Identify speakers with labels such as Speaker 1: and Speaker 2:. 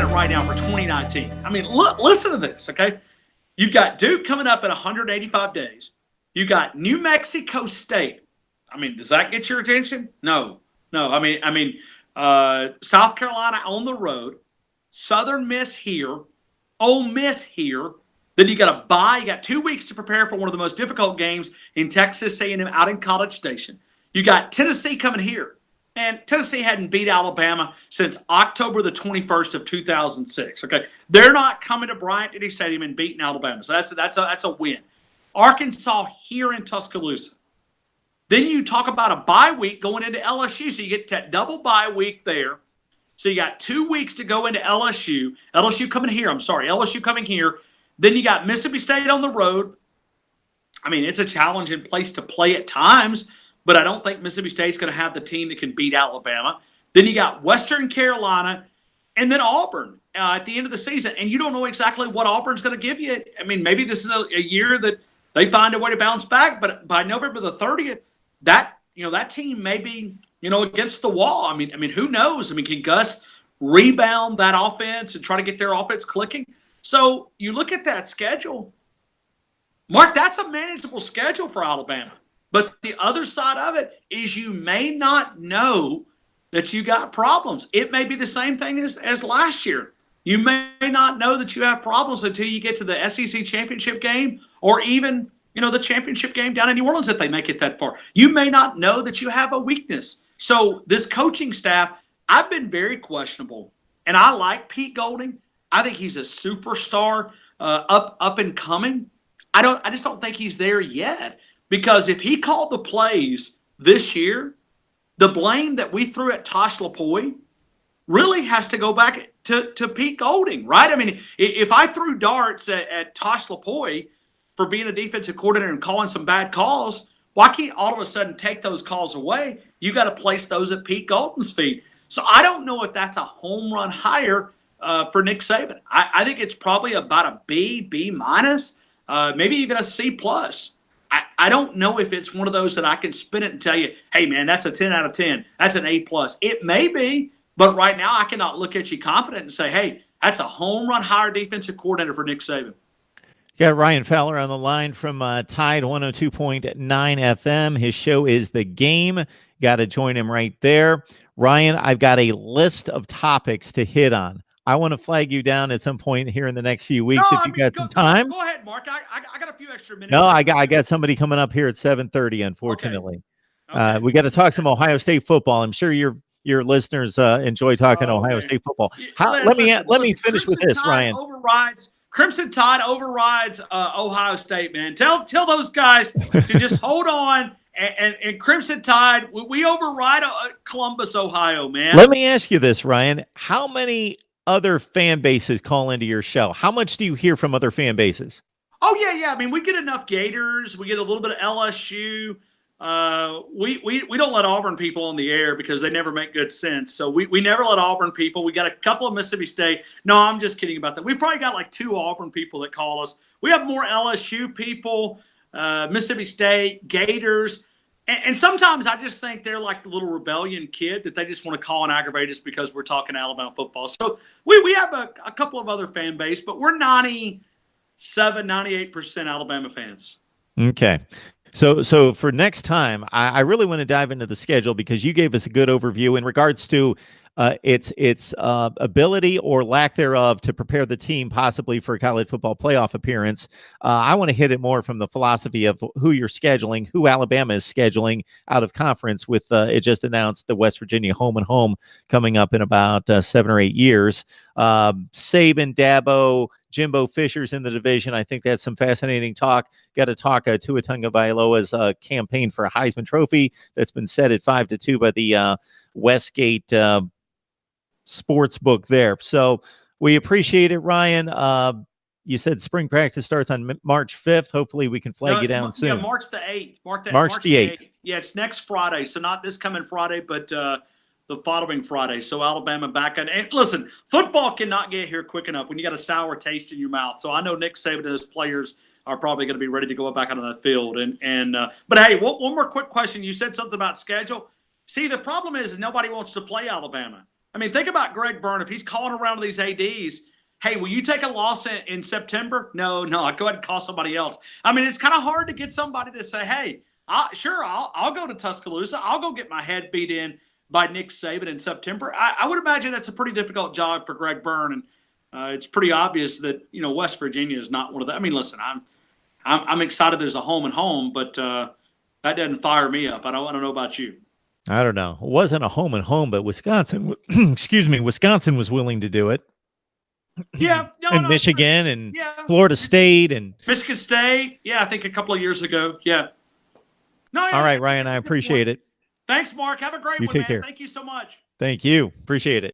Speaker 1: at it right now for 2019. I mean, look, listen to this, okay? You've got Duke coming up in 185 days. You got New Mexico State. I mean, does that get your attention? No. South Carolina on the road, Southern Miss here, Ole Miss here. Then you got a bye. You got 2 weeks to prepare for one of the most difficult games in Texas A&M out in College Station. You got Tennessee coming here. And Tennessee hadn't beat Alabama since October the 21st of 2006. Okay, they're not coming to Bryant-Denny Stadium and beating Alabama, so that's a win. Arkansas here in Tuscaloosa. Then you talk about a bye week going into LSU, so you get that double bye week there. So you got 2 weeks to go into LSU. LSU coming here. Then you got Mississippi State on the road. I mean, it's a challenging place to play at times, but I don't think Mississippi State's going to have the team that can beat Alabama. Then you got Western Carolina and then Auburn at the end of the season. And you don't know exactly what Auburn's going to give you. I mean, maybe this is a year that they find a way to bounce back, but by November the 30th, that team may be, against the wall. I mean, who knows? I mean, can Gus rebound that offense and try to get their offense clicking? So you look at that schedule, Mark, that's a manageable schedule for Alabama. But the other side of it is you may not know that you got problems. It may be the same thing as last year. You may not know that you have problems until you get to the SEC championship game or even, the championship game down in New Orleans if they make it that far. You may not know that you have a weakness. So this coaching staff, I've been very questionable. And I like Pete Golding. I think he's a superstar, up and coming. I just don't think he's there yet. Because if he called the plays this year, the blame that we threw at Tosh Lapoy really has to go back to Pete Golding, right? I mean, if I threw darts at Tosh Lapoy for being a defensive coordinator and calling some bad calls, why can't all of a sudden take those calls away? You got to place those at Pete Golding's feet. So I don't know if that's a home run hire for Nick Saban. I think it's probably about a B minus, maybe even a C plus. I don't know if it's one of those that I can spin it and tell you, hey, man, that's a 10 out of 10. That's an A plus. It may be, but right now I cannot look at you confident and say, hey, that's a home run hire defensive coordinator for Nick Saban.
Speaker 2: Got Ryan Fowler on the line from Tide 102.9 FM. His show is The Game. Got to join him right there. Ryan, I've got a list of topics to hit on. I want to flag you down at some point here in the next few weeks if you've got some time.
Speaker 1: Go ahead, Mark. I got a few extra minutes.
Speaker 2: No, I got somebody coming up here at 7:30, unfortunately. Okay. We got to talk some Ohio State football. I'm sure your listeners enjoy talking Ohio State football. Let me finish with this, Ryan.
Speaker 1: Crimson Tide overrides Ohio State, man. Tell those guys to just hold on. And Crimson Tide, we override Columbus, Ohio, man.
Speaker 2: Let me ask you this, Ryan. How many other fan bases call into your show? How much do you hear from other fan bases?
Speaker 1: Oh, yeah. I mean, we get enough Gators. We get a little bit of LSU. We don't let Auburn people on the air because they never make good sense. So we never let Auburn people. We got a couple of Mississippi State. No, I'm just kidding about that. We've probably got like 2 Auburn people that call us. We have more LSU people, Mississippi State, Gators. And sometimes I just think they're like the little rebellion kid that they just want to call and aggravate us because we're talking Alabama football. So we have a couple of other fan base, but we're 98% Alabama fans.
Speaker 2: Okay. So for next time, I really want to dive into the schedule because you gave us a good overview in regards to its ability or lack thereof to prepare the team possibly for a college football playoff appearance. I want to hit it more from the philosophy of who you're scheduling, who Alabama is scheduling out of conference with it just announced the West Virginia home and home coming up in about 7 or 8 years. Saban, Dabo, Jimbo Fisher's in the division. I think that's some fascinating talk. Got to talk Tua Tagovailoa's campaign for a Heisman Trophy that's been set at 5-2 by the Westgate sports book there. So we appreciate it, Ryan. You said spring practice starts on March 5th. Hopefully we can flag you down soon.
Speaker 1: Yeah, March the 8th.
Speaker 2: March the 8th.
Speaker 1: Yeah, it's next Friday. So not this coming Friday, but the following Friday. So Alabama back on. And listen, football cannot get here quick enough when you got a sour taste in your mouth. So I know Nick Saban and his players are probably going to be ready to go back out on that field. But hey, one more quick question. You said something about schedule. See, the problem is nobody wants to play Alabama. I mean, think about Greg Byrne. If he's calling around to these ADs, hey, will you take a loss in September? No, I'll go ahead and call somebody else. I mean, it's kind of hard to get somebody to say, hey, I'll go to Tuscaloosa. I'll go get my head beat in by Nick Saban in September. I would imagine that's a pretty difficult job for Greg Byrne, and it's pretty obvious that West Virginia is not one of the. I mean, listen, I'm excited there's a home and home, but that doesn't fire me up. I don't know about you.
Speaker 2: I don't know. It wasn't a home and home, but Wisconsin, excuse me, Wisconsin was willing to do it.
Speaker 1: Yeah,
Speaker 2: and Michigan and Florida State and
Speaker 1: Michigan State. Yeah, I think a couple of years ago. Yeah. No.
Speaker 2: All right, Ryan, I appreciate it.
Speaker 1: Thanks, Mark. Have a great one,
Speaker 2: take
Speaker 1: man.
Speaker 2: care.
Speaker 1: Thank you so much.
Speaker 2: Thank you. Appreciate it.